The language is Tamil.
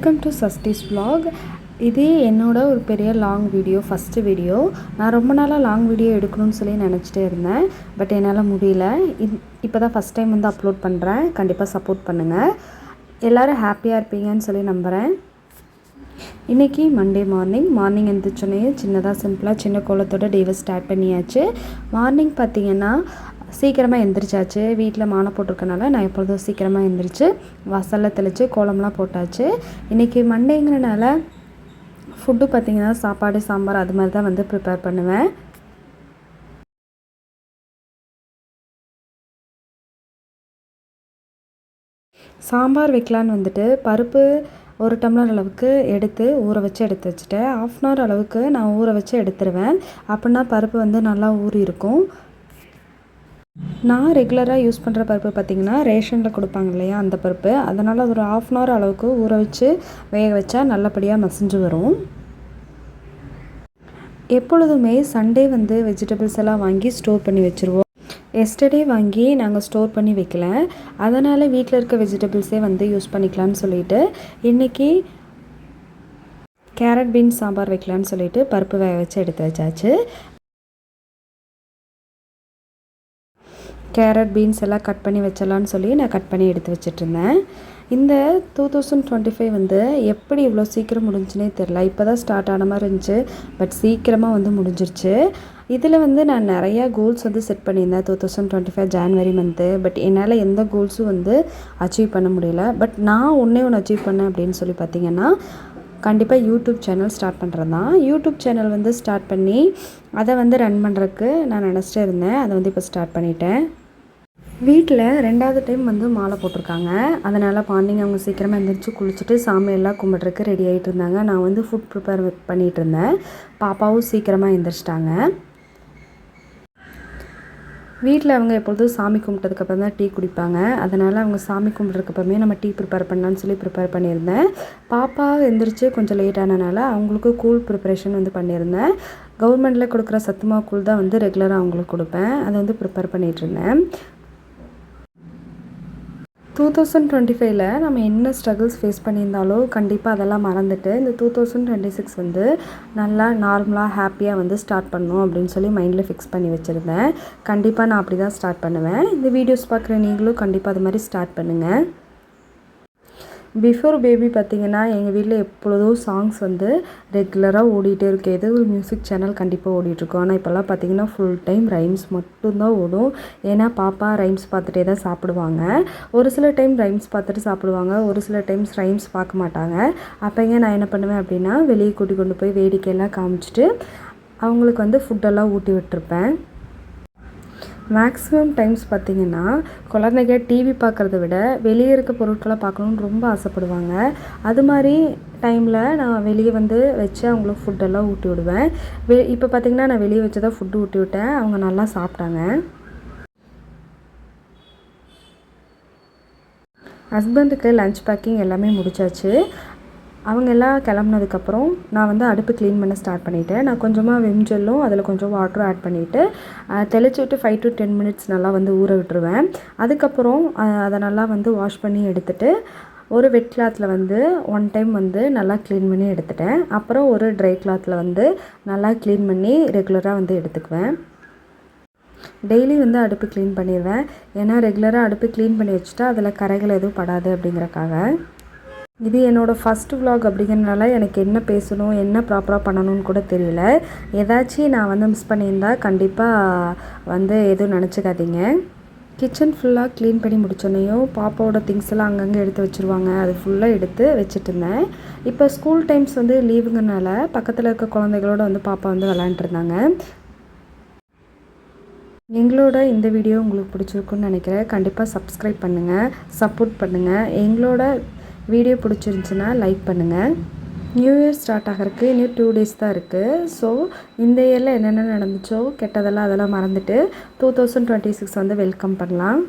Welcome to சஸ்டிஸ் vlog. இது என்னோட ஒரு பெரிய லாங் வீடியோ, ஃபஸ்ட்டு வீடியோ. நான் ரொம்ப நாளாக லாங் வீடியோ எடுக்கணும்னு சொல்லி நினச்சிட்டே இருந்தேன். பட் என்னால் முடியல. இப்போ தான் ஃபஸ்ட் டைம் வந்து அப்லோட் பண்ணுறேன். கண்டிப்பாக சப்போர்ட் பண்ணுங்கள். எல்லோரும் ஹாப்பியாக இருப்பீங்கன்னு சொல்லி நம்புகிறேன். இன்றைக்கி மண்டே மார்னிங் எழுந்திரிச்சோன்னே சின்னதாக சிம்பிளாக சின்ன கோலத்தோட டேவை ஸ்டார்ட் பண்ணியாச்சு. மார்னிங் பார்த்திங்கன்னா சீக்கிரமாக எழுந்திரிச்சாச்சு. வீட்டில் மானை போட்டிருக்கனால நான் எப்பொழுதும் சீக்கிரமாக எழுந்திரிச்சு வாசலில் தெளித்து கோலம்லாம் போட்டாச்சு. இன்றைக்கி மண்டேங்கிறனால ஃபுட்டு பார்த்திங்கன்னா சாப்பாடு சாம்பார் அது மாதிரி தான் வந்து ப்ரிப்பேர் பண்ணுவேன். சாம்பார் வைக்கலான்னு வந்துட்டு பருப்பு 1 டம்ளர் அளவுக்கு எடுத்து ஊற வச்சுட்டேன். 1/2 அன் ஹவர் அளவுக்கு நான் ஊற வச்சு எடுத்துருவேன். அப்படின்னா பருப்பு வந்து நல்லா ஊறி இருக்கும். நான் ரெகுலராக யூஸ் பண்ணுற பருப்பு பார்த்திங்கன்னா ரேஷனில் கொடுப்பாங்க இல்லையா, அந்த பருப்பு. அதனால் ஒரு 1/2 அன் ஹவர் அளவுக்கு ஊற வச்சு வேக வச்சா நல்லபடியாக மசிஞ்சு வரும். எப்பொழுதுமே சண்டே வந்து வெஜிடபிள்ஸ் எல்லாம் வாங்கி ஸ்டோர் பண்ணி வச்சுருவோம். எஸ்டர்டே வாங்கி நாங்கள் ஸ்டோர் பண்ணி வைக்கல. அதனால் வீட்டில் இருக்க வெஜிடபிள்ஸே வந்து யூஸ் பண்ணிக்கலான்னு சொல்லிவிட்டு இன்றைக்கி கேரட் பீன்ஸ் சாம்பார் வைக்கலான்னு சொல்லிவிட்டு பருப்பு வேக வச்சு எடுத்து வச்சாச்சு. கேரட் பீன்ஸ் எல்லாம் கட் பண்ணி வச்சலான்னு சொல்லி நான் கட் பண்ணி எடுத்து வச்சிட்ருந்தேன். இந்த 2025 வந்து எப்படி இவ்வளோ சீக்கிரம் முடிஞ்சுனே தெரில. இப்போ தான் ஸ்டார்ட் ஆன மாதிரி இருந்துச்சு, பட் சீக்கிரமாக வந்து முடிஞ்சிருச்சு. இதில் வந்து நான் நிறையா கோல்ஸ் வந்து செட் பண்ணியிருந்தேன் 2025 ஜான்வரி மந்த்து. பட் என்னால் எந்த கோல்ஸும் வந்து அச்சீவ் பண்ண முடியல. பட் நான் ஒன்று அச்சீவ் பண்ணேன் அப்படின்னு சொல்லி பார்த்திங்கன்னா கண்டிப்பாக யூடியூப் சேனல் ஸ்டார்ட் பண்ணுறது தான். யூடியூப் சேனல் வந்து ஸ்டார்ட் பண்ணி அதை வந்து ரன் பண்ணுறதுக்கு நான் நினச்சிட்டே இருந்தேன். அதை வந்து இப்போ ஸ்டார்ட் பண்ணிட்டேன். வீட்டில் 2வது டைம் வந்து மாலை போட்டிருக்காங்க. அதனால் மார்னிங் அவங்க சீக்கிரமாக எழுந்திரிச்சு குளிச்சுட்டு சாமியெல்லாம் கும்பிட்றதுக்கு ரெடி ஆகிட்டு இருந்தாங்க. நான் வந்து ஃபுட் ப்ரிப்பேர் பண்ணிகிட்டு இருந்தேன். பாப்பாவும் சீக்கிரமாக எழுந்திரிச்சிட்டாங்க. வீட்டில் அவங்க எப்பொழுதும் சாமி கும்பிட்டதுக்கப்புறம் தான் டீ குடிப்பாங்க. அதனால் அவங்க சாமி கும்பிட்றதுக்கப்புறமே நம்ம டீ ப்ரிப்பேர் பண்ணலான்னு சொல்லி ப்ரிப்பேர் பண்ணியிருந்தேன். பாப்பா எழுந்திரிச்சு கொஞ்சம் லேட் ஆனனால அவங்களுக்கு கூழ் ப்ரிப்பரேஷன் வந்து பண்ணியிருந்தேன். கவர்மெண்ட்டில் கொடுக்குற சத்துமாவு கூழ் தான் வந்து ரெகுலராக அவங்களுக்கு கொடுப்பேன். அதை வந்து ப்ரிப்பேர் பண்ணிகிட்ருந்தேன். 2025 நம்ம என்ன ஸ்ட்ரகிள்ஸ் ஃபேஸ் பண்ணியிருந்தாலும் கண்டிப்பாக அதெல்லாம் மறந்துட்டு இந்த 2026 வந்து நல்லா நார்மலாக ஹாப்பியாக வந்து ஸ்டார்ட் பண்ணணும் அப்படின்னு சொல்லி மைண்டில் ஃபிக்ஸ் பண்ணி வச்சுருந்தேன். கண்டிப்பாக நான் அப்படி தான் ஸ்டார்ட் பண்ணுவேன். இந்த வீடியோஸ் பார்க்குற நீங்களும் கண்டிப்பாக அது மாதிரி ஸ்டார்ட் பண்ணுங்கள். பிஃபோர் பேபி பார்த்திங்கன்னா எங்கள் வீட்டில் எப்பொழுதும் சாங்ஸ் வந்து ரெகுலராக ஓடிட்டே இருக்கும். ஏதோ ஒரு மியூசிக் சேனல் கண்டிப்பாக ஓடிட்டுருக்கோம். ஆனால் இப்போல்லாம் பார்த்திங்கன்னா ஃபுல் டைம் ரைம்ஸ் மட்டும்தான் ஓடும். ஏன்னா பாப்பா ரைம்ஸ் பார்த்துட்டே தான் சாப்பிடுவாங்க. ஒரு சில டைம் ரைம்ஸ் பார்த்துட்டு சாப்பிடுவாங்க, ஒரு சில டைம்ஸ் ரைம்ஸ் பார்க்க மாட்டாங்க. அப்போங்க நான் என்ன பண்ணுவேன் அப்படின்னா வெளியே கூட்டி கொண்டு போய் வேடிக்கையெல்லாம் காமிச்சிட்டு அவங்களுக்கு வந்து ஃபுட்டெல்லாம் ஊட்டி விட்டுருப்பேன். மேக்ஸிமம் டைம்ஸ் பார்த்திங்கன்னா குழந்தைங்க டிவி பார்க்குறத விட வெளியே இருக்க பொருட்களை பார்க்கணுன்னு ரொம்ப ஆசைப்படுவாங்க. அது மாதிரி டைமில் நான் வெளியே வந்து வச்சு அவங்களுக்கு ஃபுட்டெல்லாம் ஊட்டி விடுவேன். இப்போ பார்த்திங்கன்னா நான் வெளியே வச்சு தான் ஃபுட்டு ஊட்டி விட்டேன். அவங்க நல்லா சாப்பிட்டாங்க. ஹஸ்பண்டுக்கு லன்ச் பேக்கிங் எல்லாமே முடிச்சாச்சு. அவங்க எல்லாம் கிளம்புனதுக்கப்புறம் நான் வந்து அடுப்பு க்ளீன் பண்ண ஸ்டார்ட் பண்ணிவிட்டேன். நான் கொஞ்சமாக விம் ஜெல்லும் அதில் கொஞ்சம் வாட்டரும் ஆட் பண்ணிவிட்டு தெளிச்சு விட்டு 5 to 10 minutes நல்லா வந்து ஊற விட்டுருவேன். அதுக்கப்புறம் அதை நல்லா வந்து வாஷ் பண்ணி எடுத்துகிட்டு ஒரு வெட் கிளாத்தில் வந்து 1 டைம் வந்து நல்லா க்ளீன் பண்ணி எடுத்துட்டேன். அப்புறம் ஒரு ட்ரை கிளாத்தில் வந்து நல்லா க்ளீன் பண்ணி ரெகுலராக வந்து எடுத்துக்குவேன். டெய்லி வந்து அடுப்பு க்ளீன் பண்ணிடுவேன். ஏன்னா ரெகுலராக அடுப்பு க்ளீன் பண்ணி வச்சுட்டா அதில் கரைகள் எதுவும் படாது அப்படிங்கிறக்காக. இது என்னோடய ஃபஸ்ட்டு vlog அப்படிங்கிறனால எனக்கு என்ன பேசணும், என்ன ப்ராப்பராக பண்ணணும்னு கூட தெரியல. ஏதாச்சும் நான் வந்து மிஸ் பண்ணியிருந்தால் கண்டிப்பாக வந்து எதுவும் நினச்சிக்காதீங்க. கிச்சன் ஃபுல்லாக க்ளீன் பண்ணி முடிச்சோன்னையும் பாப்பாவோட திங்ஸ் எல்லாம் அங்கங்கே எடுத்து வச்சுருவாங்க. அது ஃபுல்லாக எடுத்து வச்சுட்டு இருந்தேன். இப்போ ஸ்கூல் டைம்ஸ் வந்து லீவுங்கனால பக்கத்தில் இருக்க குழந்தைகளோட வந்து பாப்பா வந்து விளாண்டுருந்தாங்க. எங்களோட இந்த வீடியோ உங்களுக்கு பிடிச்சிருக்குன்னு நினைக்கிறேன். கண்டிப்பாக சப்ஸ்கிரைப் பண்ணுங்கள், சப்போர்ட் பண்ணுங்கள். எங்களோட வீடியோ பிடிச்சிருந்துச்சுன்னா லைக் பண்ணுங்கள். நியூ இயர் ஸ்டார்ட் ஆகிறதுக்கு இன்னும் 2 days தான் இருக்குது. ஸோ இந்த இயரில் என்னென்ன நடந்துச்சோ கெட்டதெல்லாம் அதெல்லாம் மறந்துட்டு 2026 வந்து வெல்கம் பண்ணலாம்.